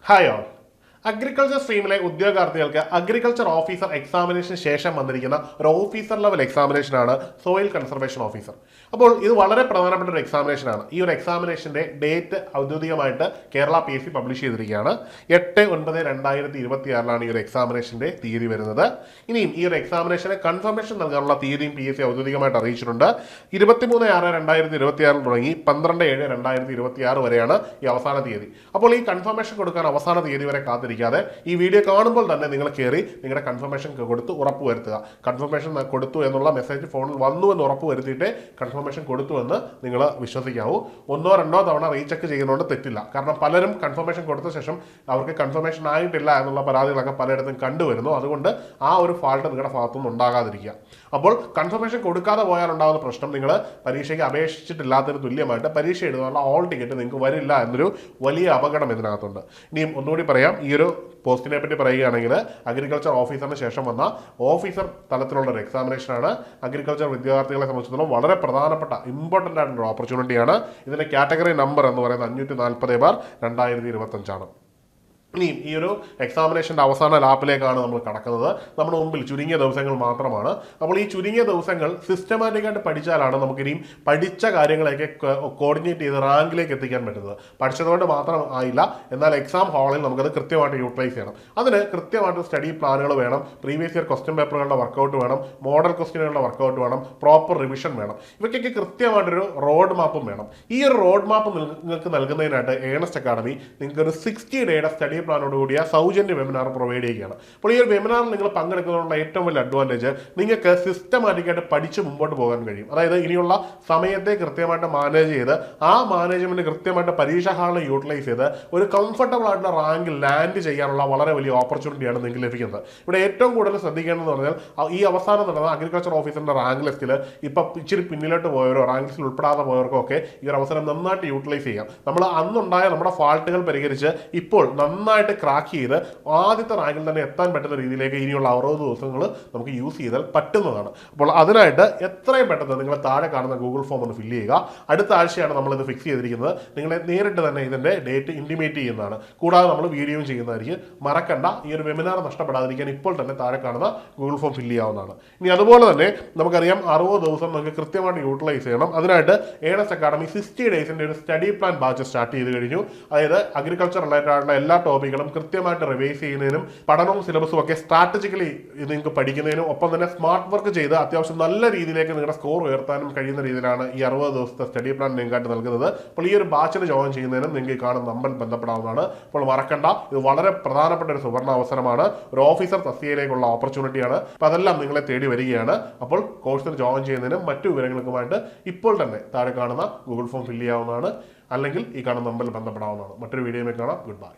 Hi all. Agriculture സ്ട്രീമിലെ ഉദ്യോഗാർത്ഥികൾക്ക് agriculture officer എക്സാമിനേഷന് ശേഷം വന്നിരിക്കുന്ന ഒരു ഓഫീസർ ലെവൽ എക്സാമിനേഷനാണ് സോയിൽ കൺസർവേഷൻ ഓഫീസർ. അപ്പോൾ ഇത് വളരെ പ്രധാനപ്പെട്ട ഒരു എക്സാമിനേഷനാണ്. ഈ ഒരു എക്സാമിനേഷന്റെ ഡേറ്റ് ഔദ്യോഗികമായിട്ട് കേരള PSC പബ്ലിഷ് ചെയ്തിരിക്കുകയാണ്. 8/9/2026 ഈ ഒരു എക്സാമിനേഷന്റെ തീയതി വരുന്നത്. ഇനിയും ഈ ഒരു എക്സാമിനേഷന് കൺഫർമേഷൻ നൽകാനുള്ള തീയതിയും PSC ഔദ്യോഗികമായിട്ട് അറിയിച്ചിട്ടുണ്ട്. 23/6/2026 തുടങ്ങി 12/7/2026 വരെയാണ് ഈ അവസാന തീയതി. അപ്പോൾ ഈ കൺഫർമേഷൻ കൊടുക്കാൻ അവസാന തീയതി വരെ കാത്തിരിക്കും. ഈ വീഡിയോ കാണുമ്പോൾ തന്നെ നിങ്ങൾ കയറി നിങ്ങളുടെ കൺഫർമേഷൻ കൊടുത്ത് ഉറപ്പുവരുത്തുക. കൺഫർമേഷൻ കൊടുത്തു എന്നുള്ള മെസ്സേജ് ഫോണിൽ വന്നു എന്ന് ഉറപ്പുവരുത്തിയിട്ട് കൺഫർമേഷൻ കൊടുത്തു എന്ന് നിങ്ങൾ വിശ്വസിക്കാവൂ. 1-2 തവണ റീചെക്ക് ചെയ്യുന്നതുകൊണ്ട് തെറ്റില്ല. കാരണം പലരും കൺഫർമേഷൻ കൊടുത്ത ശേഷം അവർക്ക് കൺഫർമേഷൻ ആയിട്ടില്ല എന്നുള്ള പരാതികളൊക്കെ പലയിടത്തും കണ്ടുവരുന്നു. അതുകൊണ്ട് ആ ഒരു ഫാൾട്ട് നിങ്ങളുടെ ഭാഗത്തുനിന്ന് ഉണ്ടാകാതിരിക്കുക. അപ്പോൾ കൺഫർമേഷൻ കൊടുക്കാതെ പോയാൽ ഉണ്ടാകുന്ന പ്രശ്നം, നിങ്ങൾ പരീക്ഷയ്ക്ക് അപേക്ഷിച്ചിട്ടില്ലാത്തതിന് തുല്യമായിട്ട് പരീക്ഷ എഴുതാനുള്ള ഓൾ ടിക്കറ്റ് നിങ്ങൾക്ക് വരില്ല എന്നൊരു വലിയ അപകടം ഇതിനകത്തുണ്ട്. ഇനിയും ഒന്നുകൂടി പറയാം, ഈ ഒരു പോസ്റ്റിനെ പറ്റി പറയുകയാണെങ്കിൽ അഗ്രികൾച്ചർ ഓഫീസറിന് ശേഷം വന്ന ഓഫീസർ തലത്തിലുള്ള ഒരു എക്സാമിനേഷനാണ്. അഗ്രികൾച്ചർ വിദ്യാർത്ഥികളെ സംബന്ധിച്ചിടത്തോളം വളരെ പ്രധാനപ്പെട്ട ഇമ്പോർട്ടൻ്റ് ആയിട്ടുള്ള ഓപ്പർച്യൂണിറ്റിയാണ്. ഇതിന്റെ കാറ്റഗറി നമ്പർ എന്ന് പറയുന്നത് 540/2025 ആണ്. ഇനിയും ഈ ഒരു എക്സാമിനേഷൻ്റെ അവസാന ലാപ്പിലേക്കാണ് നമ്മൾ കടക്കുന്നത്. നമ്മുടെ മുമ്പിൽ ചുരുങ്ങിയ ദിവസങ്ങൾ മാത്രമാണ്. അപ്പോൾ ഈ ചുരുങ്ങിയ ദിവസങ്ങൾ സിസ്റ്റമാറ്റിക്കായിട്ട് പഠിച്ചാലാണ് നമുക്കിനിയും പഠിച്ച കാര്യങ്ങളെയൊക്കെ കോർഡിനേറ്റ് ചെയ്ത് റാങ്കിലേക്ക് എത്തിക്കാൻ പറ്റുന്നത്. പഠിച്ചതുകൊണ്ട് മാത്രം ആയില്ല, എന്നാൽ എക്സാം ഹാളിൽ നമുക്കത് കൃത്യമായിട്ട് യൂട്ടിലൈസ് ചെയ്യണം. അതിന് കൃത്യമായിട്ട് സ്റ്റഡി പ്ലാനുകൾ വേണം, പ്രീവിയസ് ഇയർ ക്വസ്റ്റ്യൻ പേപ്പറുകളുടെ വർക്കൗട്ട് വേണം, മോഡൽ ക്വസ്റ്റ്യനുകളുടെ വർക്കൗട്ട് വേണം, പ്രോപ്പർ റിവിഷൻ വേണം. ഇവയ്ക്കൊക്കെ കൃത്യമായിട്ടൊരു റോഡ് മാപ്പും വേണം. ഈ ഒരു റോഡ് മാപ്പ് നിങ്ങൾക്ക് നൽകുന്നതിനായിട്ട് ഏണസ്റ്റ് അക്കാഡമി നിങ്ങൾക്ക് ഒരു 60 ഡേയുടെ സ്റ്റഡി പ്ലാനോടുകൂടിയ സൗജന്യ വെബിനാർ പ്രൊവൈഡ് ചെയ്യുകയാണ്. അപ്പോൾ ഈ ഒരു വെബിനാറിൽ നിങ്ങൾ പങ്കെടുക്കുന്നതിനുള്ള ഏറ്റവും വലിയ അഡ്വാൻറ്റേജ്, നിങ്ങൾക്ക് സിസ്റ്റമാറ്റിക്കായിട്ട് പഠിച്ച് മുമ്പോട്ട് പോകാൻ കഴിയും. അതായത് ഇനിയുള്ള സമയത്തെ കൃത്യമായിട്ട് മാനേജ് ചെയ്ത് ആ മാനേജ്മെന്റ് കൃത്യമായിട്ട് പരീക്ഷാ ഹാളിൽ യൂട്ടിലൈസ് ചെയ്ത് ഒരു കംഫർട്ടബിൾ ആയിട്ടുള്ള റാങ്കിൽ ലാൻഡ് ചെയ്യാനുള്ള വളരെ വലിയ ഓപ്പർച്യൂണിറ്റിയാണ് നിങ്ങൾക്ക് ലഭിക്കുന്നത്. ഇവിടെ ഏറ്റവും കൂടുതൽ ശ്രദ്ധിക്കേണ്ടതെന്ന് പറഞ്ഞാൽ ഈ അവസാനം നടന്ന അഗ്രികൾച്ചർ ഓഫീസറിന്റെ റാങ്ക് ലിസ്റ്റിൽ ഇപ്പം ഇച്ചിരി പിന്നിലോട്ട് പോയവരോ റാങ്ക് ലിസ്റ്റിൽ ഉൾപ്പെടാതെ പോയവർക്കോ ഒക്കെ ഈ ഒരു അവസരം നന്നായിട്ട് യൂട്ടിലൈസ് ചെയ്യാം. നമ്മൾ അന്നുണ്ടായ നമ്മുടെ ഫാൾട്ടുകൾ പരിഹരിച്ച് ഇപ്പോൾ നന്നായിട്ട് ക്രാക്ക് ചെയ്ത് ആദ്യത്തെ റാങ്കിൽ തന്നെ എത്താൻ പറ്റുന്ന രീതിയിലേക്ക് ഇനിയുള്ള 60 ദിവസങ്ങൾ നമുക്ക് യൂസ് ചെയ്താൽ പറ്റുന്നതാണ്. അപ്പോൾ അതിനായിട്ട് എത്രയും പെട്ടെന്ന് നിങ്ങൾ താഴെ കാണുന്ന ഗൂഗിൾ ഫോം ഒന്ന് ഫില്ല് ചെയ്യുക. അടുത്ത ആഴ്ചയാണ് നമ്മളിത് ഫിക്സ് ചെയ്തിരിക്കുന്നത്. നിങ്ങളെ നേരിട്ട് തന്നെ ഇതിൻ്റെ ഡേറ്റ് ഇൻറ്റിമേറ്റ് ചെയ്യുന്നതാണ്. കൂടാതെ നമ്മൾ വീഡിയോയും ചെയ്യുന്നതായിരിക്കും. മറക്കണ്ട, ഈ ഒരു വെബിനാർ നഷ്ടപ്പെടാതിരിക്കാൻ ഇപ്പോൾ തന്നെ താഴെ കാണുന്ന ഗൂഗിൾ ഫോം ഫില്ല് ചെയ്യാവുന്നതാണ്. ഇനി അതുപോലെ തന്നെ നമുക്കറിയാം 60 ദിവസം നമുക്ക് കൃത്യമായിട്ട് യൂട്ടിലൈസ് ചെയ്യണം. അതിനായിട്ട് ഏണസ്റ്റ് അക്കാഡമി 60 ഡേയ്സിൻ്റെ ഒരു സ്റ്റഡി പ്ലാൻ ബാച്ച് സ്റ്റാർട്ട് ചെയ്ത് കഴിഞ്ഞു. അതായത് അഗ്രികൾച്ചർ റിലേറ്റഡ് ആയിട്ടുള്ള എല്ലാ ടോപ്പിക്കുകളും കൃത്യമായിട്ട് റിവൈസ് ചെയ്യുന്നതിനും പഠനവും സിലബസും ഒക്കെ സ്ട്രാറ്റജിക്കലി നിങ്ങൾക്ക് പഠിക്കുന്നതിനും ഒപ്പം തന്നെ സ്മാർട്ട് വർക്ക് ചെയ്ത് അത്യാവശ്യം നല്ല രീതിയിലേക്ക് നിങ്ങളുടെ സ്കോർ ഉയർത്താനും കഴിയുന്ന രീതിയിലാണ് ഈ 60 ദിവസത്തെ സ്റ്റഡി പ്ലാൻ നിങ്ങൾക്കായിട്ട് നൽകുന്നത്. അപ്പോൾ ഈ ഒരു ബാച്ചിൽ ജോയിൻ ചെയ്യുന്നതിനും നിങ്ങൾക്ക് കാണുന്ന നമ്പറിൽ ബന്ധപ്പെടാവുന്നതാണ്. അപ്പോൾ മറക്കണ്ട, ഇത് വളരെ പ്രധാനപ്പെട്ട ഒരു സുവർണ്ണ അവസരമാണ്. ഒരു ഓഫീസർ തസ്തികയിലേക്കുള്ള ഓപ്പർച്യൂണിറ്റിയാണ്. അപ്പോൾ അതെല്ലാം നിങ്ങളെ തേടി വരികയാണ്. അപ്പോൾ കോഴ്സിൽ ജോയിൻ ചെയ്യുന്നതിനും മറ്റു വിവരങ്ങൾക്കുമായിട്ട് ഇപ്പോൾ തന്നെ താഴെ കാണുന്ന ഗൂഗിൾ ഫോം ഫില്ല് ചെയ്യാവുന്നതാണ്. അല്ലെങ്കിൽ ഈ കാണുന്ന നമ്പറിൽ ബന്ധപ്പെടാവുന്നതാണ്. മറ്റൊരു വീഡിയോയിൽ കാണാം. Good bye.